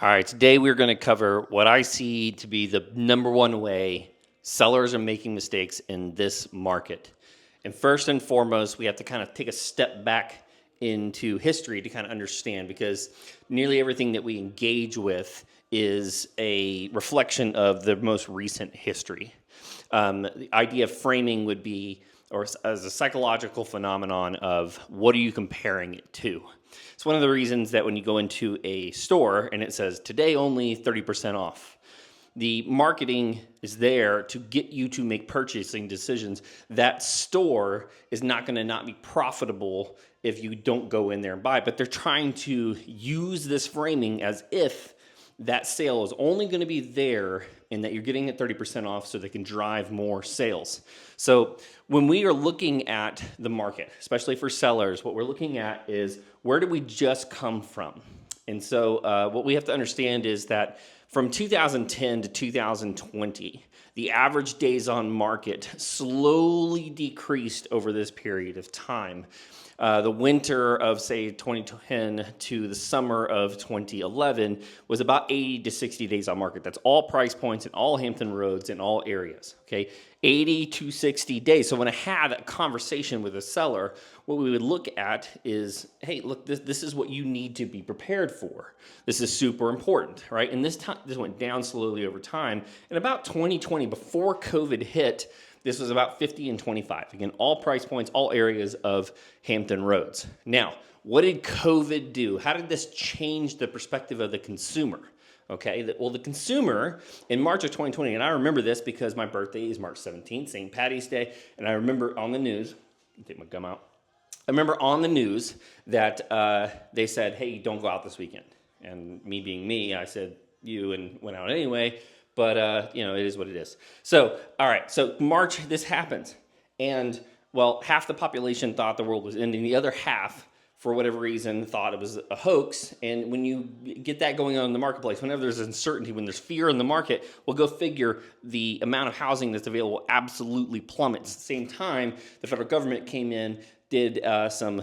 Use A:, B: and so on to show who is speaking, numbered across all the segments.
A: All right, today we're going to cover what I see to be the number one way sellers are making mistakes in this market. And first and foremost, we have to kind of take a step back into history to kind of understand, because nearly everything that we engage with is a reflection of the most recent history. The idea of framing would be, or as a psychological phenomenon of what are you comparing it to? It's one of the reasons that when you go into a store and it says today only 30% off, the marketing is there to get you to make purchasing decisions. That store is not going to not be profitable if you don't go in there and buy, but they're trying to use this framing as if that sale is only going to be there and that you're getting it 30% off so they can drive more sales. So when we are looking at the market, especially for sellers, what we're looking at is where did we just come from? And so what we have to understand is that from 2010 to 2020, the average days on market slowly decreased over this period of time. The winter of, say, 2010 to the summer of 2011 was about 80 to 60 days on market. That's all price points in all Hampton Roads in all areas, okay? 80 to 60 days. So when I had a conversation with a seller, what we would look at is, hey, look, this is what you need to be prepared for. This is super important, right? And this went down slowly over time. In about 2020, before COVID hit, this was about 50 and 25. Again, all price points, all areas of Hampton Roads. Now, what did COVID do? How did this change the perspective of the consumer? Okay, well, the consumer in March of 2020, and I remember this because my birthday is March 17th, St. Patty's Day, and I remember on the news, take my gum out. I remember on the news that they said, hey, don't go out this weekend. And me being me, I said, you, and went out anyway. But, it is what it is. So, all right, so March, this happens. And, well, half the population thought the world was ending. The other half, for whatever reason, thought it was a hoax. And when you get that going on in the marketplace, whenever there's uncertainty, when there's fear in the market, well, go figure, the amount of housing that's available absolutely plummets. At the same time, the federal government came in, did some...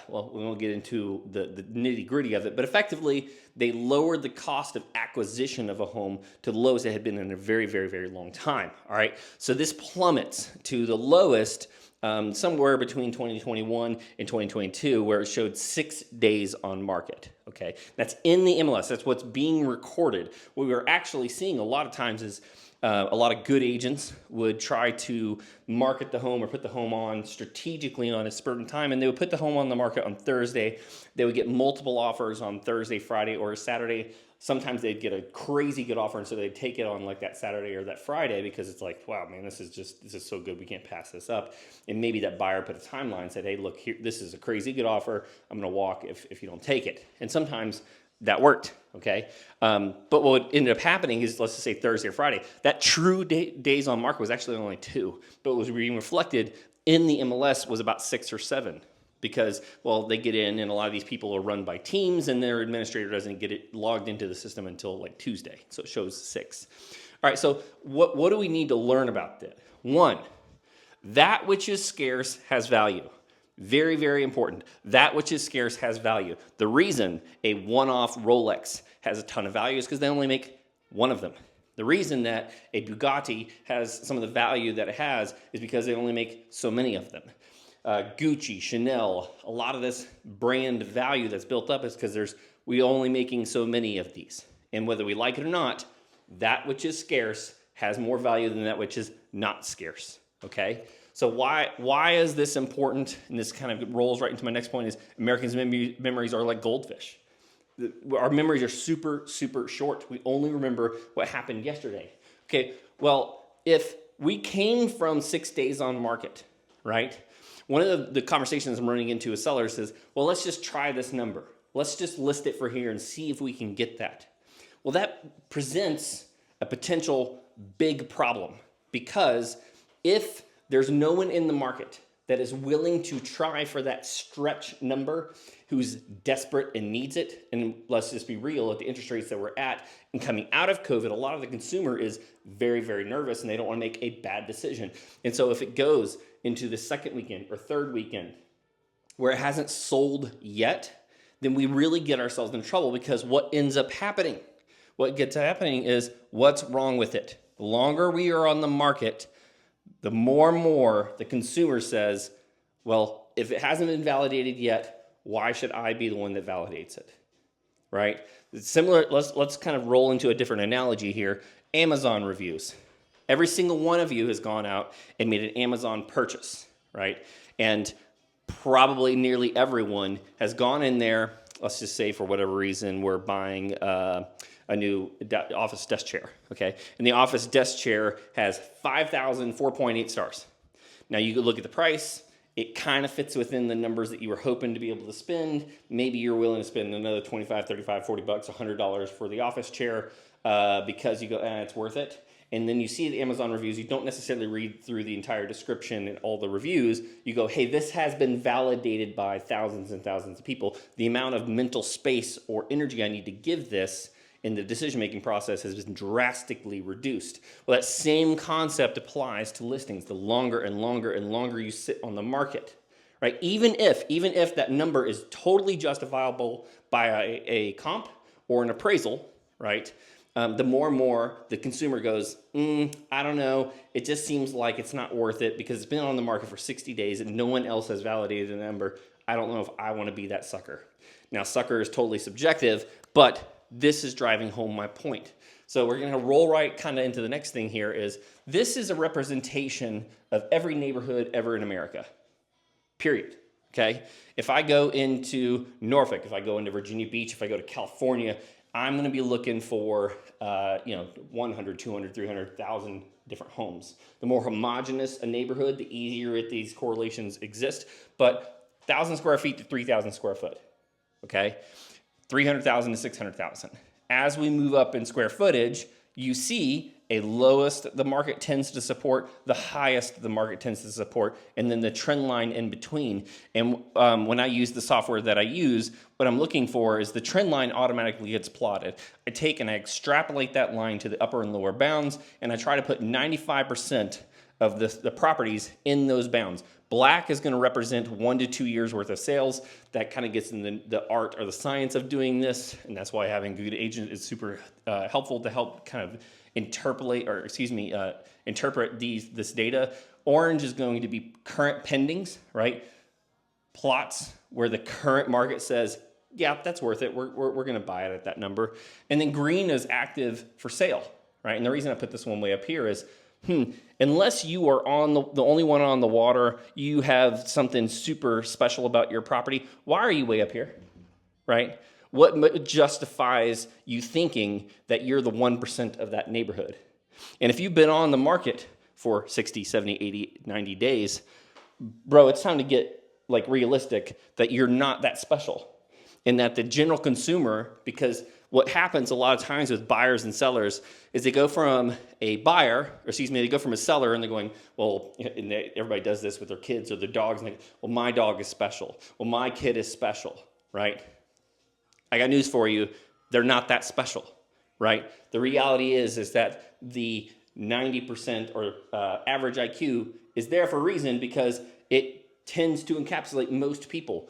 A: we won't get into the nitty-gritty of it, but effectively, they lowered the cost of acquisition of a home to the lowest it had been in a very, very, very long time, all right? So this plummets to the lowest somewhere between 2021 and 2022, where it showed 6 days on market, okay? That's in the MLS. That's what's being recorded. What we're actually seeing a lot of times is a lot of good agents would try to market the home or put the home on strategically on a spurt in time, and they would put the home on the market on Thursday. They would get multiple offers on Thursday, Friday, or Saturday. Sometimes they'd get a crazy good offer, and so they'd take it on like that Saturday or that Friday because it's like, wow, man, this is so good, we can't pass this up. And maybe that buyer put a timeline and said, hey, look, here, this is a crazy good offer. I'm going to walk if you don't take it. And sometimes that worked, okay? But what ended up happening is, let's just say Thursday or Friday, that true days on market was actually only 2, but what was being reflected in the MLS was about 6 or 7 because, well, they get in and a lot of these people are run by teams and their administrator doesn't get it logged into the system until like Tuesday, so it shows 6. All right, so what do we need to learn about that? 1, that which is scarce has value. Very, very important. That which is scarce has value. The reason a one-off Rolex has a ton of value is because they only make one of them. The reason that a Bugatti has some of the value that it has is because they only make so many of them. Gucci, Chanel, a lot of this brand value that's built up is because we're only making so many of these. And whether we like it or not, that which is scarce has more value than that which is not scarce, okay? So why is this important? And this kind of rolls right into my next point is Americans' memories are like goldfish. Our memories are super, super short. We only remember what happened yesterday. Okay, well, if we came from 6 days on market, right? One of the conversations I'm running into with sellers is, well, let's just try this number. Let's just list it for here and see if we can get that. Well, that presents a potential big problem because if there's no one in the market that is willing to try for that stretch number, who's desperate and needs it, and let's just be real, at the interest rates that we're at and coming out of COVID, a lot of the consumer is very, very nervous and they don't want to make a bad decision. And so if it goes into the second weekend or third weekend where it hasn't sold yet, then we really get ourselves in trouble, because what ends up happening? What gets happening is, what's wrong with it? The longer we are on the market, the more and more the consumer says, well, if it hasn't been validated yet, why should I be the one that validates it? Right? It's similar. Let's kind of roll into a different analogy here. Amazon reviews. Every single one of you has gone out and made an Amazon purchase, right? And probably nearly everyone has gone in there. Let's just say for whatever reason we're buying a new office desk chair, okay? And the office desk chair has 5,000, 4.8 stars. Now you could look at the price. It kind of fits within the numbers that you were hoping to be able to spend. Maybe you're willing to spend another 25, 35, 40 bucks, $100 for the office chair because you go, it's worth it. And then you see the Amazon reviews. You don't necessarily read through the entire description and all the reviews. You go, hey, this has been validated by thousands and thousands of people. The amount of mental space or energy I need to give this in the decision-making process has been drastically reduced. Well, that same concept applies to listings. The longer and longer and longer you sit on the market, right? Even if that number is totally justifiable by a comp or an appraisal, right? The more and more the consumer goes, I don't know, it just seems like it's not worth it because it's been on the market for 60 days and no one else has validated the number. I don't know if I want to be that sucker. Now, sucker is totally subjective, but this is driving home my point. So we're going to roll right kind of into the next thing here is, this is a representation of every neighborhood ever in America, period. Okay? If I go into Norfolk, if I go into Virginia Beach, if I go to California, I'm going to be looking for 100, 200, 300,000 different homes. The more homogeneous a neighborhood, the easier these correlations exist. But 1,000 square feet to 3,000 square foot, okay? 300,000 to 600,000. As we move up in square footage, you see a lowest the market tends to support, the highest the market tends to support, and then the trend line in between. And when I use the software that I use, what I'm looking for is the trend line automatically gets plotted. I take and I extrapolate that line to the upper and lower bounds, and I try to put 95% of the properties in those bounds. Black is going to represent 1 to 2 years worth of sales. That kind of gets in the art or the science of doing this, and that's why having a good agent is super helpful to help kind of interpret this data. Orange is going to be current pendings, right? Plots where the current market says, yeah, that's worth it. We're going to buy it at that number. And then green is active for sale, right? And the reason I put this one way up here is, unless you are on the only one on the water, you have something super special about your property, why are you way up here, right? What justifies you thinking that you're the 1% of that neighborhood? And if you've been on the market for 60, 70, 80, 90 days, bro, it's time to get realistic that you're not that special. And that the general consumer, because what happens a lot of times with buyers and sellers is they go from a seller and they're going, well, and everybody does this with their kids or their dogs, and they go, well, my dog is special. Well, my kid is special, right? I got news for you. They're not that special, right? The reality is that the 90% or average IQ is there for a reason, because it tends to encapsulate most people.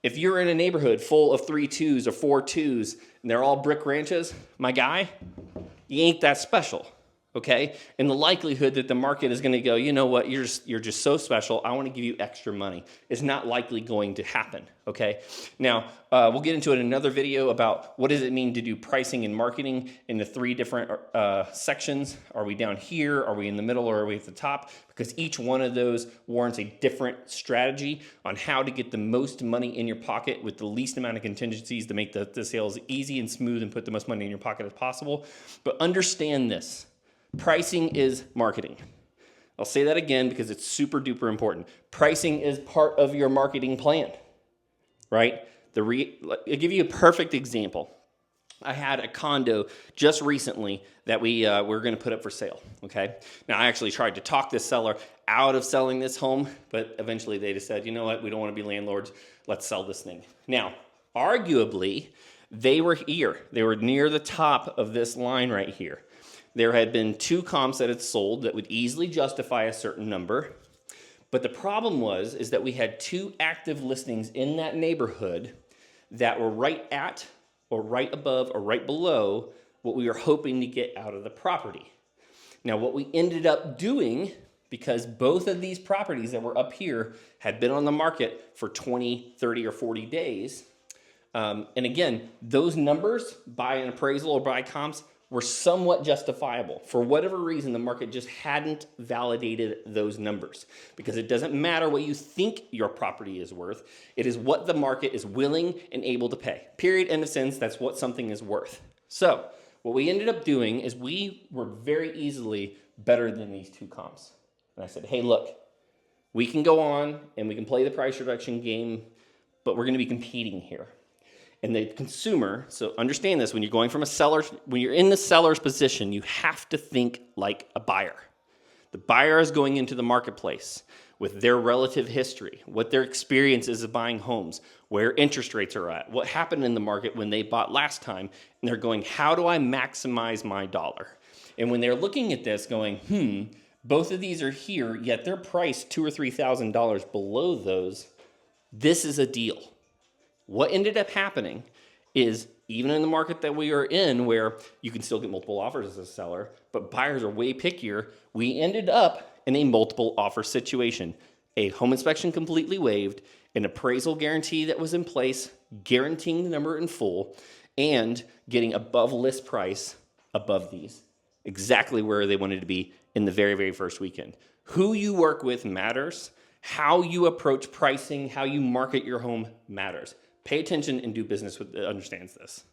A: If you're in a neighborhood full of 3 2s or 4 2s and they're all brick ranches, my guy, you ain't that special, okay? And the likelihood that the market is going to go, you know what, you're just so special, I want to give you extra money, is not likely going to happen, okay? Now, we'll get into it in another video about what does it mean to do pricing and marketing in the 3 different sections. Are we down here? Are we in the middle? Or are we at the top? Because each one of those warrants a different strategy on how to get the most money in your pocket with the least amount of contingencies to make the sales easy and smooth and put the most money in your pocket as possible. But understand this. Pricing is marketing. I'll say that again because it's super duper important. Pricing is part of your marketing plan, right? I'll give you a perfect example. I had a condo just recently that we're going to put up for sale, okay? Now, I actually tried to talk this seller out of selling this home, but eventually they just said, you know what, we don't want to be landlords. Let's sell this thing. Now, arguably, they were here. They were near the top of this line right here. There had been 2 comps that had sold that would easily justify a certain number. But the problem is that we had 2 active listings in that neighborhood that were right at or right above or right below what we were hoping to get out of the property. Now, what we ended up doing, because both of these properties that were up here had been on the market for 20, 30, or 40 days, and again, those numbers by an appraisal or by comps were somewhat justifiable. For whatever reason, the market just hadn't validated those numbers, because it doesn't matter what you think your property is worth. It is what the market is willing and able to pay. Period, end of sentence. That's what something is worth. So what we ended up doing is we were very easily better than these two comps. And I said, hey, look, we can go on and we can play the price reduction game, but we're going to be competing here. And the consumer, so understand this, when you're going from a seller, when you're in the seller's position, you have to think like a buyer. The buyer is going into the marketplace with their relative history, what their experience is of buying homes, where interest rates are at, what happened in the market when they bought last time, and they're going, how do I maximize my dollar? And when they're looking at this going, both of these are here, yet they're priced $2,000 or $3,000 below those, this is a deal. What ended up happening is, even in the market that we are in, where you can still get multiple offers as a seller, but buyers are way pickier, we ended up in a multiple offer situation. A home inspection completely waived, an appraisal guarantee that was in place, guaranteeing the number in full, and getting above list price above these. Exactly where they wanted to be in the very, very first weekend. Who you work with matters. How you approach pricing, how you market your home matters. Pay attention and do business with that understands this.